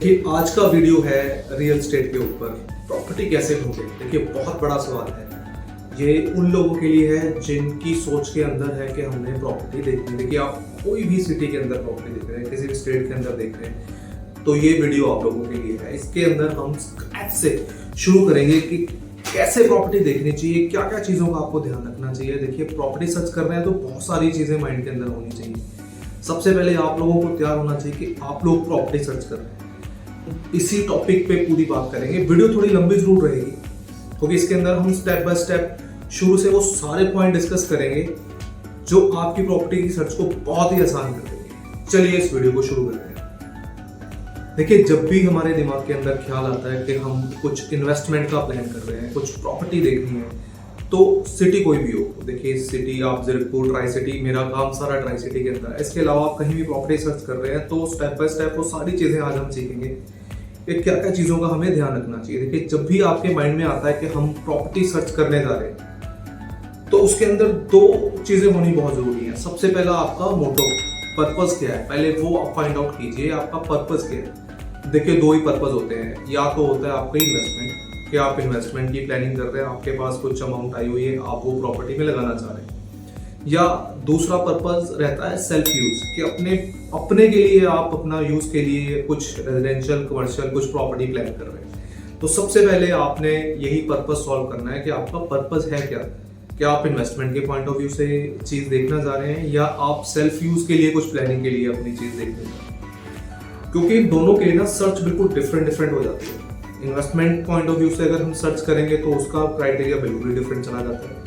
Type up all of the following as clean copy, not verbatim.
कि आज का वीडियो है रियल एस्टेट के ऊपर प्रॉपर्टी कैसे ढूंढे। देखिए बहुत बड़ा सवाल है ये उन लोगों के लिए है जिनकी सोच के अंदर है कि हमने प्रॉपर्टी देखनी है। देखिए आप कोई भी सिटी के अंदर प्रॉपर्टी देख रहे हैं, किसी भी स्टेट के अंदर देख रहे हैं, तो ये वीडियो आप लोगों के लिए है। इसके अंदर हम स्क्रैच से शुरू करेंगे कि कैसे प्रॉपर्टी देखनी चाहिए, क्या क्या चीज़ों का आपको ध्यान रखना चाहिए। देखिए प्रॉपर्टी सर्च कर रहे हैं तो बहुत सारी चीज़ें माइंड के अंदर होनी चाहिए। सबसे पहले आप लोगों को तैयार होना चाहिए कि आप लोग प्रॉपर्टी सर्च कर रहे हैं। इसी टॉपिक पे पूरी बात करेंगे। वीडियो थोड़ी लंबी जरूर रहेगी क्योंकि इसके अंदर हम स्टेप बाय स्टेप शुरू से वो सारे पॉइंट डिस्कस करेंगे जो आपकी प्रॉपर्टी की सर्च को बहुत ही आसान कर देंगे। चलिए इस वीडियो को शुरू करते हैं। देखिए जब भी हमारे दिमाग के अंदर ख्याल आता है कि हम कुछ इन्वेस्टमेंट का प्लान कर रहे हैं, कुछ प्रॉपर्टी देखनी है, तो सिटी कोई भी हो, देखिए सिटी आप ज़ीरकपुर ट्राई सिटी, मेरा काम सारा ट्राई सिटी के अंदर है। इसके अलावा आप कहीं भी प्रॉपर्टी सर्च कर रहे हैं तो स्टेप बाय स्टेप वो सारी चीज़ें आज हम सीखेंगे कि क्या क्या चीज़ों का हमें ध्यान रखना चाहिए। देखिए जब भी आपके माइंड में आता है कि हम प्रॉपर्टी सर्च करने जा रहे हैं तो उसके अंदर दो चीज़ें होनी बहुत ज़रूरी है। सबसे पहला आपका मोटो, पर्पज़ क्या है, पहले वो आप फाइंड आउट कीजिए आपका पर्पज़ क्या है। देखिए दो ही पर्पज़ होते हैं, या तो होता है आपका इन्वेस्टमेंट कि आप इन्वेस्टमेंट की प्लानिंग कर रहे हैं, आपके पास कुछ अमाउंट आई हुई है, आप वो प्रॉपर्टी में लगाना चाह रहे हैं, या दूसरा पर्पज़ रहता है सेल्फ यूज़ कि अपने के लिए आप अपना यूज़ के लिए कुछ रेजिडेंशियल कमर्शियल कुछ प्रॉपर्टी प्लान कर रहे हैं। तो सबसे पहले आपने यही पर्पज़ सॉल्व करना है कि आपका पर्पज़ है क्या आप इन्वेस्टमेंट के पॉइंट ऑफ व्यू से चीज़ देखना चाह रहे हैं या आप सेल्फ यूज़ के लिए कुछ प्लानिंग के लिए अपनी चीज़ देखने चाह रहे हैं। क्योंकि इन दोनों के लिए ना सर्च बिल्कुल डिफरेंट हो जाती है। इन्वेस्टमेंट पॉइंट ऑफ व्यू से अगर हम सर्च करेंगे तो उसका क्राइटेरिया बिल्कुल ही डिफरेंट चला जाता है।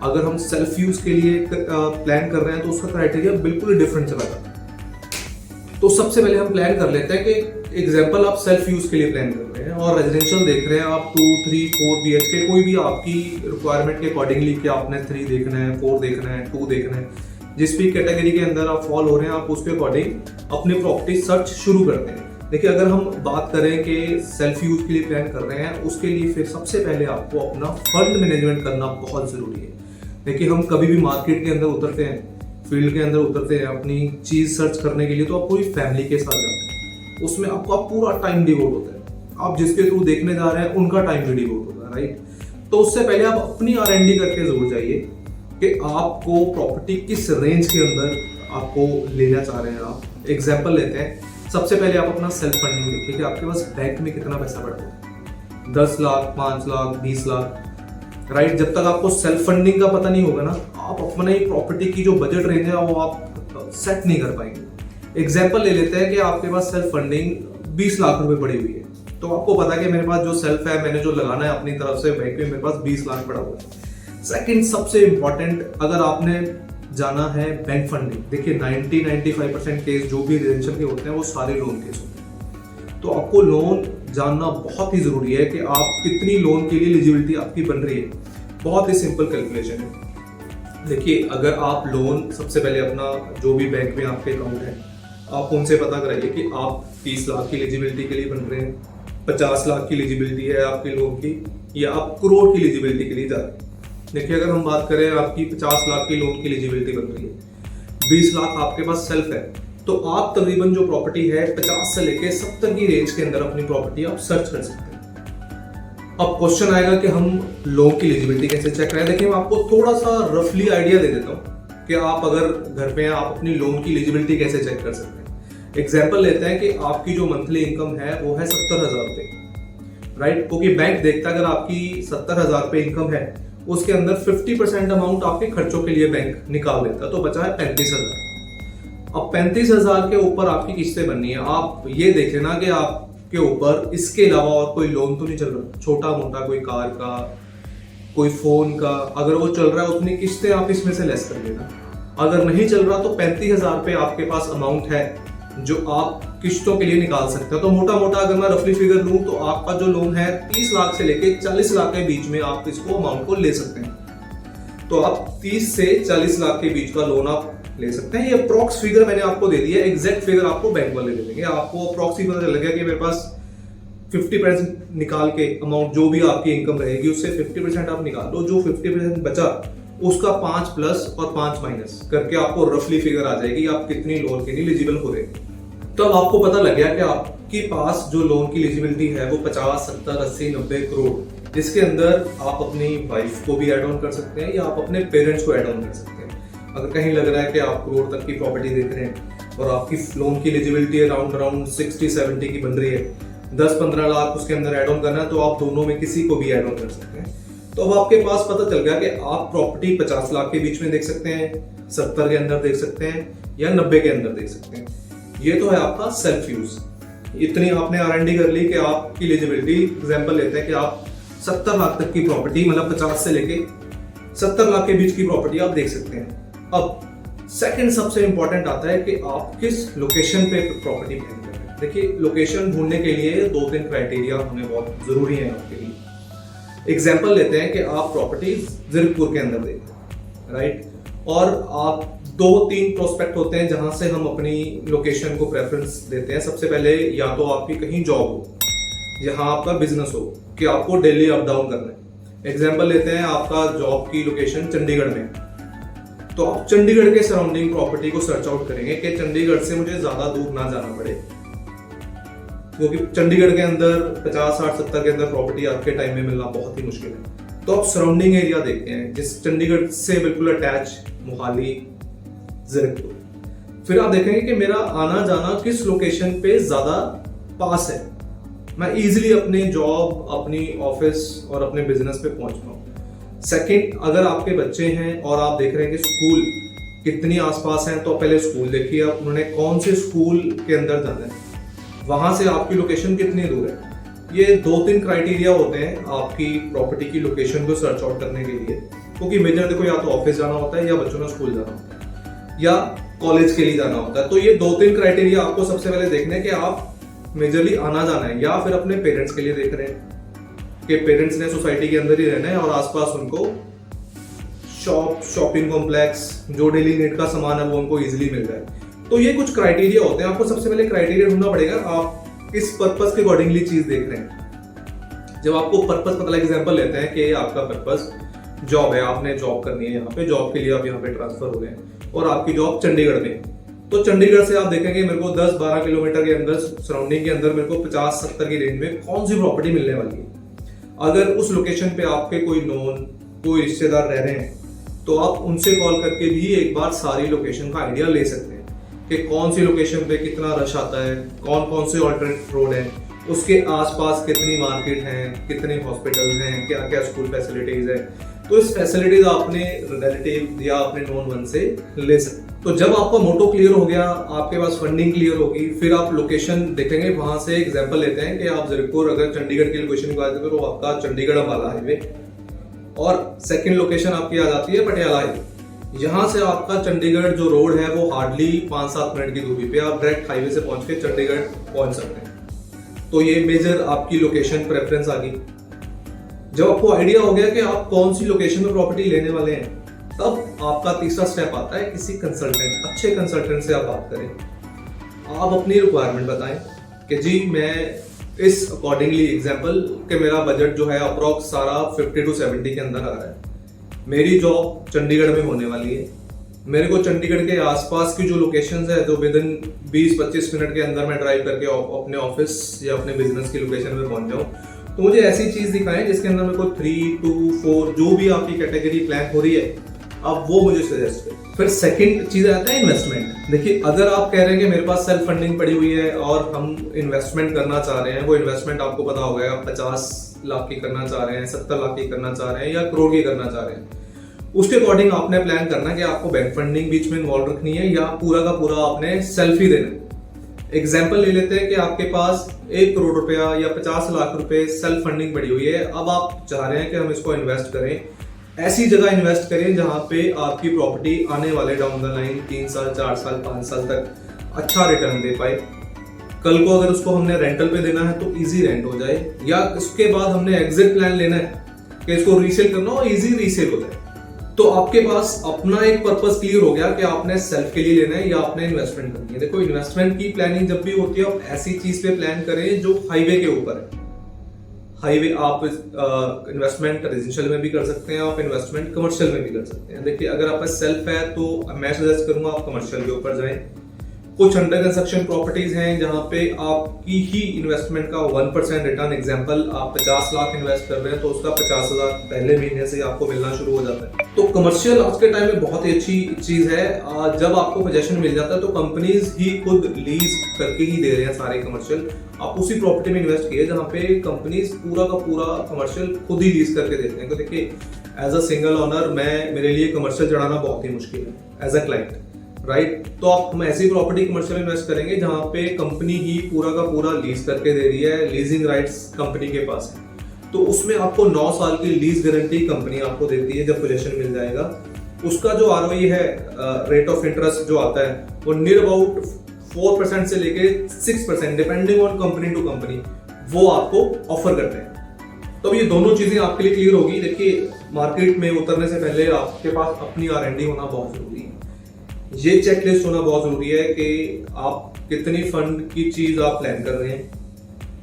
अगर हम सेल्फ यूज़ के लिए प्लान कर रहे हैं तो उसका क्राइटेरिया बिल्कुल ही डिफरेंट चला जाता है। तो सबसे पहले हम प्लान कर लेते हैं कि एग्जाम्पल आप सेल्फ यूज़ के लिए प्लान कर रहे हैं और रेजिडेंशियल देख रहे हैं आप 2, 3, 4 BHK, कोई भी आपकी रिक्वायरमेंट के अकॉर्डिंगली कि आपने 3 देखना है, 4 देखना है, 2 देखना है, जिस भी कैटेगरी के अंदर आप फॉल हो रहे हैं आप उसके अकॉर्डिंग अपनी प्रॉपर्टी सर्च शुरू करते हैं। देखिए अगर हम बात करें कि सेल्फ यूज़ के लिए प्लान कर रहे हैं उसके लिए फिर सबसे पहले आपको अपना फंड मैनेजमेंट करना बहुत ज़रूरी है। देखिए हम कभी भी मार्केट के अंदर उतरते हैं, फील्ड के अंदर उतरते हैं अपनी चीज़ सर्च करने के लिए तो आप पूरी फैमिली के साथ जाते हैं, उसमें आपका पूरा टाइम डिवोट होता है। आप जिसके थ्रू देखने जा रहे हैं उनका टाइम भी डिवोट होता है, राइट। तो उससे पहले आप अपनी R&D करके जरूर जाइए कि आपको प्रॉपर्टी किस रेंज के अंदर आपको लेना चाह रहे हैं। आप एग्जाम्पल लेते हैं, सबसे पहले आप अपना सेल्फ फंडिंग देखिए कि आपके पास बैंक में कितना पैसा पड़ा है, 10 लाख, 5 लाख, 20 लाख, राइट। जब तक आपको सेल्फ फंडिंग का पता नहीं होगा ना, आप अपने प्रॉपर्टी की जो बजट रेंज है वो आप सेट नहीं कर पाएंगे। एग्जाम्पल ले लेते हैं कि आपके पास सेल्फ फंडिंग 20 लाख रुपए पड़ी हुई है, तो आपको पता है कि मेरे पास जो सेल्फ है, मैंने जो लगाना है अपनी तरफ से बैंक में, मेरे पास 20 लाख पड़ा हुआ है। सेकंड सबसे इंपॉर्टेंट, अगर आपने जाना है बैंक फंडिंग, देखिए 90-95% केस जो भी रेजिडेंशियल के होते हैं वो सारे लोन केस होते हैं। तो आपको लोन जानना बहुत ही ज़रूरी है कि आप कितनी लोन के लिए एलिजिबिलिटी आपकी बन रही है। बहुत ही सिंपल कैलकुलेशन है। देखिए अगर आप लोन सबसे पहले अपना जो भी बैंक में आपके अकाउंट है आप उनसे पता कराइए कि आप 30 लाख की एलिजिबिलिटी के लिए बन रहे हैं, 50 लाख की एलिजिबिलिटी है आपके लोन की, या आप करोड़ की एलिजिबिलिटी के लिए जा रहे हैं। देखिए अगर हम बात करें आपकी 50 लाख की लोन की एलिजिबिलिटी बन रही है, 20 लाख आपके पास सेल्फ है, तो आप तकरीबन जो प्रॉपर्टी है 50 से लेके 70 की रेंज के अंदर अपनी प्रॉपर्टी आप सर्च कर सकते हैं। अब क्वेश्चन आएगा कि हम लोन की एलिजिबिलिटी कैसे चेक करें। देखिए मैं आपको थोड़ा सा रफली आइडिया दे देता हूँ कि आप अगर घर पे हैं आप अपनी लोन की एलिजिबिलिटी कैसे चेक कर सकते हैं। एग्जाम्पल लेते हैं कि आपकी जो मंथली इनकम है वो है 70,000 रुपये, राइट। क्योंकि बैंक देखता है अगर आपकी 70,000 रुपये इनकम है उसके अंदर 50% अमाउंट आपके खर्चों के लिए बैंक निकाल देता है, तो बचा है 35,000। अब 35,000 के ऊपर आपकी किस्तें बननी है। आप ये देख लेना कि आपके ऊपर इसके अलावा और कोई लोन तो नहीं चल रहा, छोटा मोटा कोई कार का, कोई फोन का, अगर वो चल रहा है उतनी किस्तें आप इसमें से लेस कर लेना। अगर नहीं चल रहा तो 35,000 रुपये आपके पास अमाउंट है जो आप किस्तों के लिए निकाल सकते हो। तो मोटा मोटा अगर मैं रफली फिगर लूँ तो आपका जो लोन है 30 लाख से लेके 40 लाख के बीच में आप इसको अमाउंट को ले सकते हैं। तो आप 30 से 40 लाख के बीच का लोन आप ले सकते हैं। ये अप्रॉक्स फिगर मैंने आपको दे दी है, एग्जैक्ट फिगर आपको बैंक वाले दे देंगे। आपको अप्रॉक्स ही पता चल गया कि मेरे पास 50% निकाल के अमाउंट जो भी आपकी इनकम रहेगी उससे 50% आप निकाल दो, जो 50% बचा उसका 5 प्लस और 5 माइनस करके आपको रफली फिगर आ जाएगी आप कितनी लोन के लिए एलिजिबल हो रहे हैं। तो अब आपको पता लग गया कि आप आपके पास जो लोन की एलिजिबिलिटी है वो 50, 70, 80, 90 करोड़, इसके अंदर आप अपनी वाइफ को भी ऐड ऑन कर सकते हैं या आप अपने पेरेंट्स को ऐड ऑन कर सकते हैं। अगर कहीं लग रहा है कि आप करोड़ तक की प्रॉपर्टी देख रहे हैं और आपकी लोन की एलिजिबिलिटी अराउंड 60-70 की बन रही है, 10-15 लाख उसके अंदर ऐड ऑन करना है, तो आप दोनों में किसी को भी ऐड ऑन कर सकते हैं। तो अब आपके पास पता चल गया कि आप प्रॉपर्टी 50 लाख के बीच में देख सकते हैं, 70 के अंदर देख सकते हैं या 90 के अंदर देख सकते हैं। ये तो है आपका सेल्फ यूज। इतनी आपने R&D कर ली कि आपकी एलिजिबिलिटी, एग्जांपल लेते हैं कि आप 70 लाख तक की प्रॉपर्टी, मतलब 50 से लेके 70 लाख के बीच की प्रॉपर्टी आप देख सकते हैं। अब सेकंड सबसे इंपॉर्टेंट आता है कि आप किस लोकेशन पे प्रॉपर्टी प्लान कर रहे हैं। देखिए, लोकेशन ढूंढने के लिए 2-3 क्राइटेरिया हमें बहुत जरूरी है आपके लिए। एग्जाम्पल लेते हैं कि आप प्रॉपर्टी जीरकपुर के अंदर देख रहे हैं, राइट, और आप 2-3 प्रोस्पेक्ट होते हैं जहां से हम अपनी लोकेशन को प्रेफरेंस देते हैं। सबसे पहले या तो आपकी कहीं जॉब हो, जहां आपका बिजनेस हो कि आपको डेली अप डाउन करना है। एग्जांपल लेते हैं, आपका जॉब की लोकेशन चंडीगढ़ में, तो आप चंडीगढ़ के सराउंडिंग प्रॉपर्टी को सर्च आउट करेंगे कि चंडीगढ़ से मुझे ज्यादा दूर ना जाना पड़े, क्योंकि चंडीगढ़ के अंदर 50, 60, 70 के अंदर प्रॉपर्टी आपके टाइम में मिलना बहुत ही मुश्किल है। तो आप सराउंडिंग एरिया देखते हैं जिस चंडीगढ़ से बिल्कुल अटैच, मोहाली, जीरकपुर। फिर आप देखेंगे कि मेरा आना जाना किस लोकेशन पे ज्यादा पास है, मैं इजीली अपने जॉब, अपनी ऑफिस और अपने बिजनेस पे पहुंच पाऊं। सेकंड, अगर आपके बच्चे हैं और आप देख रहे हैं कि स्कूल कितनी आसपास हैं, तो पहले स्कूल देखिए आप उन्होंने कौन से स्कूल के अंदर जाना है, वहां से आपकी लोकेशन कितनी दूर है। ये 2-3 क्राइटेरिया होते हैं आपकी प्रॉपर्टी की लोकेशन को सर्च आउट करने के लिए, क्योंकि मेजर देखो या तो ऑफिस जाना होता है या बच्चों ने स्कूल जाना होता है या कॉलेज के लिए जाना होता है। तो ये 2-3 क्राइटेरिया आपको सबसे पहले देखने हैं कि आप मेजरली आना जाना है या फिर अपने पेरेंट्स के लिए देख रहे हैं कि पेरेंट्स ने सोसाइटी के अंदर ही रहना है और आसपास उनको शॉपिंग कॉम्प्लेक्स, जो डेली नीड का सामान है वो उनको इजीली मिल जाए। तो ये कुछ क्राइटेरिया होते हैं। आपको सबसे पहले क्राइटेरिया ढूंढना पड़ेगा आप किस पर्पस के अकॉर्डिंगली चीज देख रहे हैं। जब आपको पर्पस पता लगे, एग्जांपल लेते हैं कि आपका पर्पस जॉब है, आपने जॉब करनी है यहाँ पे, जॉब के लिए आप यहाँ पे ट्रांसफर हो गए हैं और आपकी जॉब चंडीगढ़ में, तो चंडीगढ़ से आप देखेंगे मेरे को 10-12 किलोमीटर के अंदर सराउंडिंग के अंदर मेरे को 50-70 की रेंज में कौन सी प्रॉपर्टी मिलने वाली है। अगर उस लोकेशन पे आपके कोई नोन, कोई रिश्तेदार रह रहे हैं, तो आप उनसे कॉल करके भी एक बार सारी लोकेशन का आइडिया ले सकते हैं कि कौन सी लोकेशन पे कितना रश आता है, कौन कौन से ऑल्टरनेट रोड है, उसके आसपास कितनी मार्केट हैं, कितने हॉस्पिटल्स हैं, क्या क्या स्कूल फैसिलिटीज है। तो इस फैसिलिटीज अपने रिलेटिव या अपने नोन वन से ले सकते हैं। तो जब आपका मोटो क्लियर हो गया, आपके पास फंडिंग क्लियर होगी, फिर आप लोकेशन देखेंगे। वहां से एग्जांपल लेते हैं कि आप जीरकपुर, अगर चंडीगढ़ की लोकेशन की बात करें तो आपका चंडीगढ़ अम्बाला हाईवे, और सेकंड लोकेशन आपकी आ जाती है पटियाला हाईवे। यहाँ से आपका चंडीगढ़ जो रोड है वो हार्डली 5-7 मिनट की दूरी पे आप डायरेक्ट हाईवे से पहुंच के चंडीगढ़ पहुंच सकते हैं। तो ये मेजर आपकी लोकेशन प्रेफरेंस आ गई। जब आपको आइडिया हो गया कि आप कौन सी लोकेशन में प्रॉपर्टी लेने वाले हैं, तब आपका तीसरा स्टेप आता है किसी कंसल्टेंट, अच्छे कंसल्टेंट से आप बात करें। आप अपनी रिक्वायरमेंट बताएं कि जी मैं इस अकॉर्डिंगली, एग्जांपल कि मेरा बजट जो है अप्रॉक्स सारा 50 to 70 के अंदर आ रहा है, मेरी जॉब चंडीगढ़ में होने वाली है, मेरे को चंडीगढ़ के आसपास की जो लोकेशंस है जो विद इन 20-25 मिनट के अंदर मैं ड्राइव करके अपने ऑफिस या अपने बिजनेस की लोकेशन में पहुंच जाऊं, तो मुझे ऐसी चीज दिखाएं जिसके अंदर मेरे को 3, 2, 4 जो भी आपकी कैटेगरी प्लान हो रही है, अब वो मुझे सजेस्ट करें। फिर सेकंड चीज आता है इन्वेस्टमेंट। देखिए, अगर आप कह रहे हैं कि मेरे पास सेल्फ फंडिंग पड़ी हुई है और हम इन्वेस्टमेंट करना चाह रहे हैं, वो इन्वेस्टमेंट आपको पता होगा आप 50 लाख की करना चाह रहे हैं, 70 लाख की करना चाह रहे हैं या करोड़ की करना चाह रहे हैं, उसके अकॉर्डिंग आपने प्लान करना कि आपको बैंक फंडिंग बीच में इन्वॉल्व रखनी है या पूरा का पूरा आपने सेल्फ ही देना है। एग्जाम्पल ले लेते हैं कि आपके पास 1 करोड़ रुपया या 50 लाख रुपए सेल्फ फंडिंग पड़ी हुई है। अब आप चाह रहे हैं कि हम इसको इन्वेस्ट करें, ऐसी जगह इन्वेस्ट करें जहां पे आपकी प्रॉपर्टी आने वाले डाउन द लाइन 3 साल, 4 साल, 5 साल तक अच्छा रिटर्न दे पाए। कल को अगर उसको हमने रेंटल पे देना है तो इजी रेंट हो जाए, या इसके बाद हमने एग्जिट प्लान लेना है कि इसको रीसेल करना हो, इजी रीसेल हो जाए। तो आपके पास अपना एक पर्पस क्लियर हो गया कि आपने सेल्फ के लिए लेना है या आपने इन्वेस्टमेंट करनी है। देखो, इन्वेस्टमेंट की प्लानिंग जब भी होती है आप ऐसी चीज पे प्लान करें जो हाईवे के ऊपर है। हाईवे आप इन्वेस्टमेंट रेजिडेंशियल में भी कर सकते हैं, आप इन्वेस्टमेंट कमर्शियल में भी कर सकते हैं। देखिए, अगर आपका सेल्फ है तो मैं सजेस्ट करूंगा आप कमर्शियल के ऊपर जाएं। कुछ अंडर कंस्ट्रक्शन प्रॉपर्टीज हैं जहां पे आपकी ही इन्वेस्टमेंट का 1% रिटर्न, एग्जांपल आप 50 लाख इन्वेस्ट कर रहे हैं तो उसका 50,000 पहले महीने से आपको मिलना शुरू हो जाता है। तो कमर्शियल आज के टाइम में बहुत ही अच्छी चीज है। जब आपको पोजेशन मिल जाता है तो कंपनीज ही खुद लीज करके ही दे रहे हैं सारे कमर्शियल। आप उसी प्रॉपर्टी में इन्वेस्ट किए जहां पे कंपनीज पूरा का पूरा कमर्शियल खुद ही लीज करके देते हैं। तो देखिए, एज अ सिंगल ओनर मेरे लिए कमर्शियल चढ़ाना बहुत ही मुश्किल है एज अ क्लाइंट, राइट। तो हम ऐसी प्रॉपर्टी कमर्शियल इन्वेस्ट करेंगे जहां पे कंपनी ही पूरा का पूरा लीज करके दे रही है, लीजिंग राइट्स कंपनी के पास है। तो उसमें आपको 9 साल की लीज गारंटी कंपनी आपको देती है जब पोजेशन मिल जाएगा। उसका जो आरओई है, रेट ऑफ इंटरेस्ट जो आता है, वो नियर अबाउट 4% से लेके 6% depending on company to company वो आपको ऑफर करते हैं। तो ये दोनों चीजें आपके लिए क्लियर होगी। देखिए, मार्केट में उतरने से पहले आपके पास अपनी R&D होना बहुत जरूरी है। ये चेकलिस्ट होना बहुत जरूरी है कि आप कितनी फंड की चीज आप प्लान कर रहे हैं,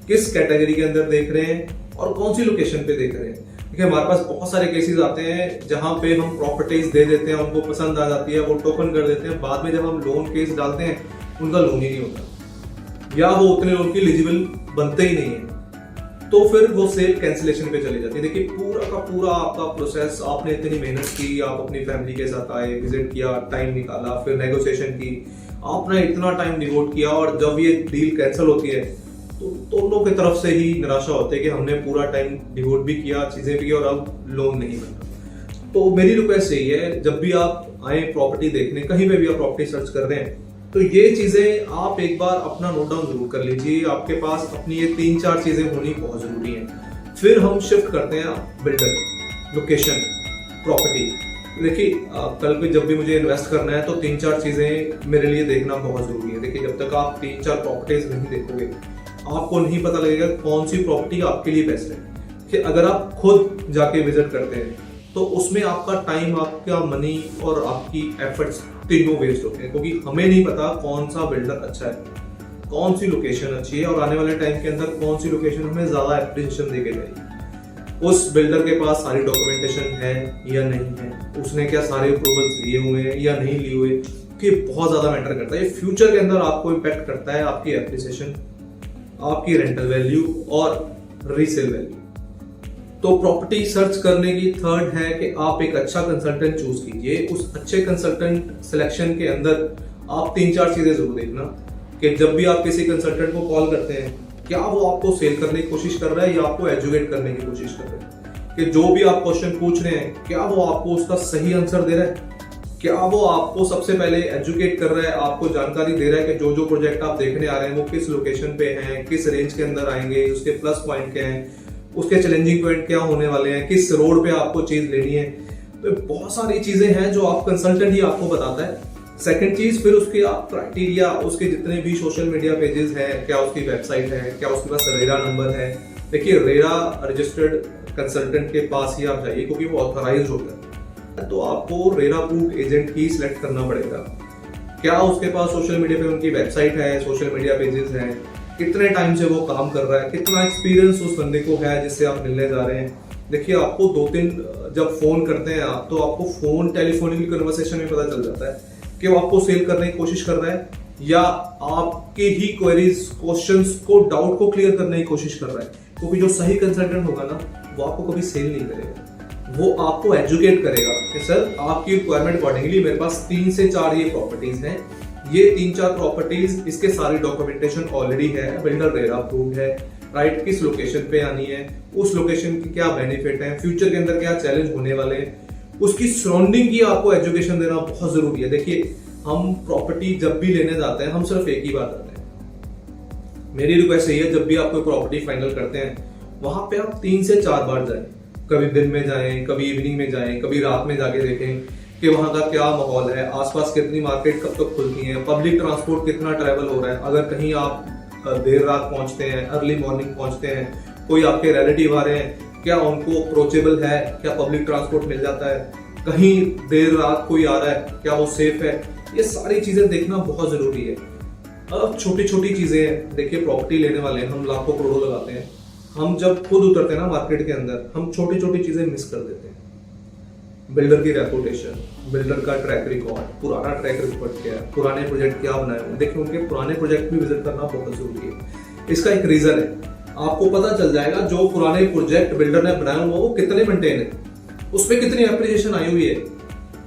किस कैटेगरी के अंदर देख रहे हैं और कौन सी लोकेशन पे देख रहे हैं। देखिए, हमारे पास बहुत सारे केसेस आते हैं जहां पे हम प्रॉपर्टीज दे देते हैं, उनको पसंद आ जाती है, वो टोकन कर देते हैं, बाद में जब हम लोन केस डालते हैं उनका लोन ही नहीं होता या वो उतने लोन की एलिजिबल बनते ही नहीं है, तो फिर वो सेल कैंसिलेशन पे चली जाती है। देखिए, पूरा का पूरा आपका प्रोसेस, आपने इतनी मेहनत की, आप अपनी फैमिली के साथ आए, विजिट किया, टाइम निकाला, फिर नेगोशिएशन की, आपने इतना टाइम डिवोट किया और जब ये डील कैंसिल होती है तो दोनों की तरफ से ही निराशा होती है कि हमने पूरा टाइम डिवोट भी किया, चीजें भी, और अब लोन नहीं बना। तो मेरी रिक्वेस्ट यही है, जब भी आप आए प्रॉपर्टी देखने, कहीं पे भी आप प्रॉपर्टी सर्च कर रहे हैं, तो ये चीजें आप एक बार अपना नोट डाउन जरूर कर लीजिए। आपके पास अपनी ये 3-4 चीजें होनी बहुत जरूरी हैं। फिर हम शिफ्ट करते हैं बिल्डर, लोकेशन, प्रॉपर्टी। देखिए, कल पे जब भी मुझे इन्वेस्ट करना है तो 3-4 चीजें मेरे लिए देखना बहुत जरूरी है। देखिए, जब तक आप 3-4 प्रॉपर्टीज नहीं देखोगे, आपको नहीं पता लगेगा कौन सी प्रॉपर्टी आपके लिए बेस्ट है। कि अगर आप खुद जाके विजिट करते हैं तो उसमें आपका टाइम, आपका मनी और आपकी एफर्ट्स तीनों वेस्ट होते हैं, क्योंकि हमें नहीं पता कौन सा बिल्डर अच्छा है, कौन सी लोकेशन अच्छी है और आने वाले टाइम के अंदर कौन सी लोकेशन हमें ज्यादा एप्रिसिएशन देके जाएगी। उस बिल्डर के पास सारी डॉक्यूमेंटेशन है या नहीं है, उसने क्या सारे अप्रूवल्स लिए हुए हैं या नहीं लिए हुए, कि बहुत ज्यादा मैटर करता है। ये फ्यूचर के अंदर आपको इम्पैक्ट करता है, आपकी एप्रिसिएशन, आपकी रेंटल वैल्यू और रीसेल वैल्यू। तो प्रॉपर्टी सर्च करने की थर्ड है कि आप एक अच्छा कंसल्टेंट चूज कीजिए। उस अच्छे कंसल्टेंट सिलेक्शन के अंदर आप 3-4 चीजें जरूर देखना कि जब भी आप किसी कंसल्टेंट को कॉल करते हैं, क्या वो आपको सेल करने की कोशिश कर रहा है या आपको एजुकेट करने की कोशिश कर रहा है, कि जो भी आप क्वेश्चन पूछ रहे हैं क्या वो आपको उसका सही आंसर दे रहा है, क्या वो आपको सबसे पहले एजुकेट कर रहा है, आपको जानकारी दे रहा है कि जो जो प्रोजेक्ट आप देखने आ रहे हैं वो किस लोकेशन पे हैं, किस रेंज के अंदर आएंगे, उसके प्लस पॉइंट क्या हैं, उसके चैलेंजिंग पॉइंट क्या होने वाले हैं, किस रोड पे आपको चीज लेनी है। तो बहुत सारी चीजें हैं जो आप कंसल्टेंट ही आपको बताता है। सेकंड चीज, फिर उसके आप क्राइटेरिया, उसके जितने भी सोशल मीडिया पेजेस हैं, क्या उसकी वेबसाइट है, क्या उसके पास रेरा नंबर है। देखिए, रेरा रजिस्टर्ड कंसल्टेंट के पास ही आप जाइए क्योंकि वो ऑथराइज्ड होता है, तो आपको रेरा अप्रूव्ड एजेंट ही सिलेक्ट करना पड़ेगा। क्या उसके पास सोशल मीडिया पे उनकी वेबसाइट है, सोशल मीडिया पेजेस हैं, कितने टाइम से वो काम कर रहा है, कितना एक्सपीरियंस उस बंदे को है जिससे आप मिलने जा रहे हैं। देखिए, आपको 2-3 जब फोन करते हैं आप, तो आपको फोन टेलीफोनिक कन्वर्सेशन में पता चल जाता है कि वो आपको सेल करने की कोशिश कर रहा है या आपके ही क्वेरीज, क्वेश्चंस को, डाउट को क्लियर करने की कोशिश कर रहा है। क्योंकि जो सही कंसल्टेंट होगा ना, वो आपको कभी सेल नहीं करेगा, वो आपको एजुकेट करेगा कि सर आपकी रिक्वायरमेंट अकॉर्डिंगली मेरे पास 3 से 4 ये प्रॉपर्टीज हैं, ये 3-4 प्रॉपर्टीज, इसके सारी डॉक्यूमेंटेशन ऑलरेडी है, बिल्डर रेरा अप्रूव्ड है, राइट, किस लोकेशन पे आनी है, उस लोकेशन की क्या बेनिफिट है, फ्यूचर के अंदर क्या चैलेंज होने वाले हैं, उसकी सराउंडिंग की आपको एजुकेशन देना बहुत जरूरी है। देखिए, हम प्रॉपर्टी जब भी लेने जाते हैं, हम सिर्फ एक ही बात करते हैं। मेरी रिक्वेस्ट यही है, जब भी आप कोई प्रॉपर्टी फाइनल करते हैं, वहां पे आप 3 से 4 बार जाएं। कभी दिन में जाएं, कभी इवनिंग में जाएं, कभी रात में जाके देखें कि वहां का क्या माहौल है, आसपास कितनी मार्केट कब तक खुलती है, पब्लिक ट्रांसपोर्ट कितना ट्रैवल हो रहा है। अगर कहीं आप देर रात पहुंचते हैं, अर्ली मॉर्निंग पहुंचते हैं, कोई आपके रिलेटिव आ रहे हैं, क्या उनको अप्रोचेबल है, क्या पब्लिक ट्रांसपोर्ट मिल जाता है, कहीं देर रात कोई आ रहा है, क्या वो सेफ है। ये सारी चीजें देखना बहुत जरूरी है। अब छोटी छोटी चीजें, देखिए, प्रॉपर्टी लेने वाले हैं, हम लाखों करोड़ों लगाते हैं, हम जब खुद उतरते हैं ना मार्केट के अंदर, हम छोटी छोटी चीजें मिस कर देते हैं। बिल्डर की रेपुटेशन, बिल्डर का ट्रैक रिकॉर्ड, पुराना ट्रैक रिकॉर्ड क्या है, पुराने प्रोजेक्ट क्या बनाए हुए हैं। देखिए उनके पुराने प्रोजेक्ट भी विजिट करना बहुत जरूरी है। इसका एक रीजन है, आपको पता चल जाएगा जो पुराने प्रोजेक्ट बिल्डर ने बनाया हुआ वो कितने मेंटेन है, उसपे कितनी एप्रिसिएशन आई हुई है,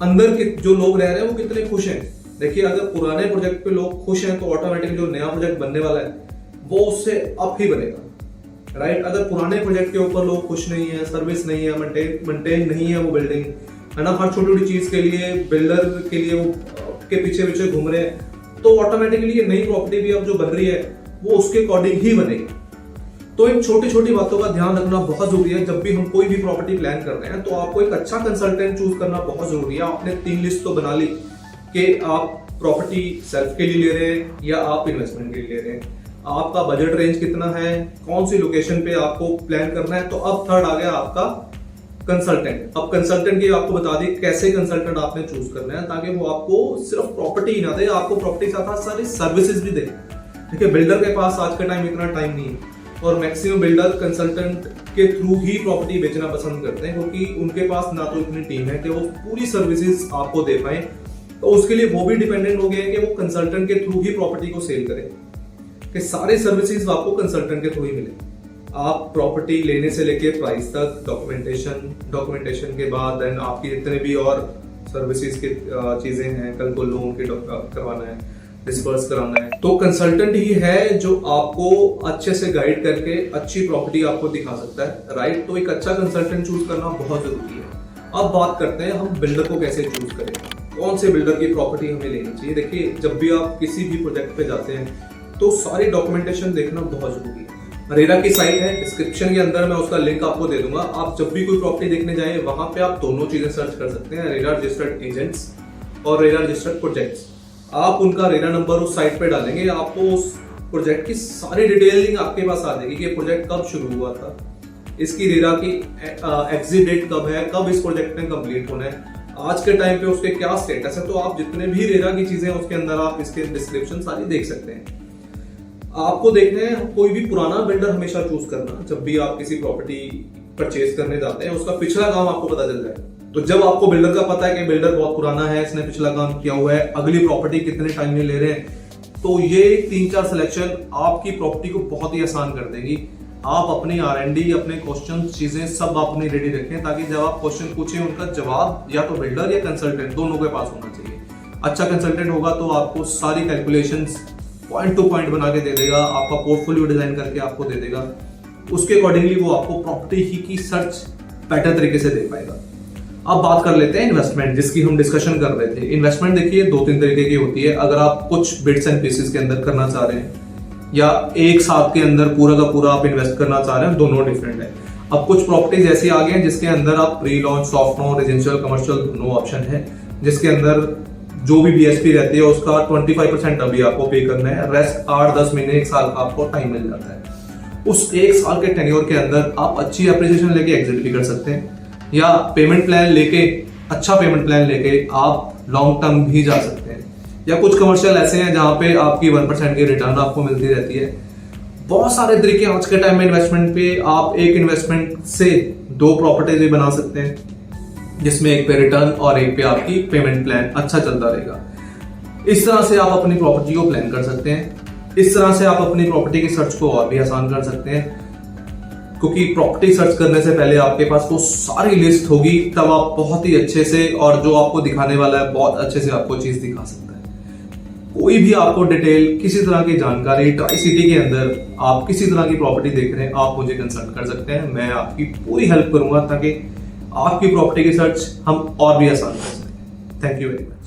अंदर के जो लोग रह रहे हैं वो कितने खुश हैं। देखिए अगर पुराने प्रोजेक्ट पे लोग खुश हैं तो ऑटोमेटिकली जो नया प्रोजेक्ट बनने वाला है वो उससे अप ही बनेगा, राइट। अगर पुराने प्रोजेक्ट के ऊपर लोग खुश नहीं है, सर्विस नहीं है, मेंटेन नहीं है वो बिल्डिंग, है ना, हर छोटी छोटी चीज के लिए बिल्डर के लिए वो के पीछे पीछे घूम रहे हैं, तो ऑटोमेटिकली ये नई प्रॉपर्टी भी अब जो बन रही है वो उसके अकॉर्डिंग ही बनेगी। तो इन छोटी छोटी बातों का ध्यान रखना बहुत जरूरी है। जब भी हम कोई भी प्रॉपर्टी प्लान कर रहे हैं तो आपको एक अच्छा कंसल्टेंट चूज करना बहुत जरूरी है। आपने 3 लिस्ट तो बना ली कि आप प्रॉपर्टी सेल्फ के लिए ले रहे हैं या आप इन्वेस्टमेंट के लिए ले रहे हैं, आपका बजट रेंज कितना है, कौन सी लोकेशन पे आपको प्लान करना है। तो अब थर्ड आ गया आपका कंसल्टेंट। अब कंसल्टेंट की आपको बता दें कैसे कंसल्टेंट आपने चूज करना है ताकि वो आपको सिर्फ प्रॉपर्टी ही ना दे, आपको प्रॉपर्टी के साथ सारी सर्विसेज भी दे। देखिए बिल्डर के पास आज के टाइम इतना टाइम नहीं है और मैक्सिमम बिल्डर कंसल्टेंट के थ्रू ही प्रॉपर्टी बेचना पसंद करते हैं, क्योंकि उनके पास ना तो इतनी टीम है कि वो पूरी सर्विसेज आपको दे पाए। तो उसके लिए वो भी डिपेंडेंट हो गए हैं कि वो कंसल्टेंट के थ्रू ही प्रॉपर्टी को सेल करें, कि सारे सर्विसेज आपको कंसल्टेंट के थ्रू ही मिले। आप प्रॉपर्टी लेने से लेके प्राइस तक, डॉक्यूमेंटेशन के बाद देन आपकी जितने भी और सर्विसेज की चीजें हैं, कल को लोन के करवाना है, डिस्पर्स कराना है, तो कंसल्टेंट ही है जो आपको अच्छे से गाइड करके अच्छी प्रॉपर्टी आपको दिखा सकता है, राइट। तो एक अच्छा कंसल्टेंट चूज करना बहुत जरूरी है। अब बात करते हैं हम बिल्डर को कैसे चूज करें, कौन से बिल्डर की प्रॉपर्टी हमें लेनी चाहिए। देखिए जब भी आप किसी भी प्रोजेक्ट पे जाते हैं तो सारी डॉक्यूमेंटेशन देखना बहुत जरूरी है। रेरा की साइट है, डिस्क्रिप्शन के अंदर मैं उसका लिंक आपको दे दूंगा। आप जब भी कोई प्रॉपर्टी देखने जाए वहां पे आप दोनों चीजें सर्च कर सकते हैं, रेरा रजिस्टर्ड एजेंट्स और रेरा रजिस्टर्ड प्रोजेक्ट्स। आप उनका रेरा नंबर उस साइट पे डालेंगे, आपको उस प्रोजेक्ट की सारी डिटेलिंग आपके पास आ जाएगी कि प्रोजेक्ट कब शुरू हुआ था, इसकी रेरा की एग्जिट डेट कब है, कब इस प्रोजेक्ट ने कंप्लीट होना है, आज के टाइम पे उसके क्या स्टेटस है। तो आप जितने भी रेरा की चीजें उसके अंदर आप इसके डिस्क्रिप्शन सारी देख सकते हैं। आपको देखना है कोई भी पुराना बिल्डर हमेशा चूज करना। जब भी आप किसी प्रॉपर्टी परचेज करने जाते हैं उसका पिछला काम आपको पता चल जाए। तो जब आपको बिल्डर का पता है कि बिल्डर बहुत पुराना है, इसने पिछला काम किया हुआ है, अगली प्रॉपर्टी कितने टाइम में ले रहे हैं, तो ये 3-4 सिलेक्शन आपकी प्रॉपर्टी को बहुत ही आसान कर देंगी। आप अपनी R&D, अपने क्वेश्चन, चीजें सब अपनी रेडी रखें ताकि जब आप क्वेश्चन पूछें उनका जवाब या तो बिल्डर या कंसल्टेंट दोनों के पास होना चाहिए। अच्छा कंसल्टेंट होगा तो आपको सारी कैलकुलेशंस पॉइंट टू पॉइंट बना के दे देगा, आपका पोर्टफोलियो डिजाइन करके आपको दे देगा, उसके अकॉर्डिंगली वो आपको प्रॉपर्टी ही की सर्च बेटर तरीके से दे पाएगा। अब बात कर लेते हैं इन्वेस्टमेंट, जिसकी हम डिस्कशन कर रहे थे। इन्वेस्टमेंट देखिए 2-3 तरीके की होती है। अगर आप कुछ बिट्स एंड पीसेस के अंदर करना चाह रहे हैं या एक साथ के अंदर पूरा का पूरा आप इन्वेस्ट करना चाह रहे हैं, दोनों डिफरेंट है। अब कुछ प्रॉपर्टीज ऐसी आ गई हैं जिसके अंदर आप pre launch, soft launch, residential, commercial दोनों ऑप्शन है, जिसके अंदर जो भी BSP रहती है उसका 25% अभी आपको पे करना है, रेस्ट 8-10 महीने 1 साल का आपको टाइम मिल जाता है। उस 1 साल के टेन्योर के अंदर आप अच्छी एप्रिसिएशन लेके एग्जिट भी कर सकते हैं या पेमेंट प्लान लेके, अच्छा पेमेंट प्लान लेके आप लॉन्ग टर्म भी जा सकते हैं। या कुछ कमर्शियल ऐसे हैं जहां पे आपकी 1% की रिटर्न आपको मिलती रहती है। बहुत सारे तरीके आज के टाइम में इन्वेस्टमेंट पे, आप एक इन्वेस्टमेंट से 2 प्रॉपर्टीज भी बना सकते हैं जिसमें एक पे रिटर्न और एक पे आपकी पेमेंट प्लान अच्छा चलता रहेगा। इस तरह से आप अपनी प्रॉपर्टी को प्लान कर सकते हैं। इस तरह से आप अपनी प्रॉपर्टी की सर्च को और भी आसान कर सकते हैं, क्योंकि प्रॉपर्टी सर्च करने से पहले आपके पास वो सारी लिस्ट होगी, तब आप बहुत ही अच्छे से, और जो आपको दिखाने वाला है बहुत अच्छे से आपको चीज दिखा सकता है। कोई भी आपको डिटेल, किसी तरह की जानकारी, ट्राई सिटी के अंदर आप किसी तरह की प्रॉपर्टी देख रहे हैं, आप मुझे कंसल्ट कर सकते हैं। मैं आपकी पूरी हेल्प करूंगा ताकि आपकी प्रॉपर्टी की सर्च हम और भी आसान कर सकें। Thank you very much.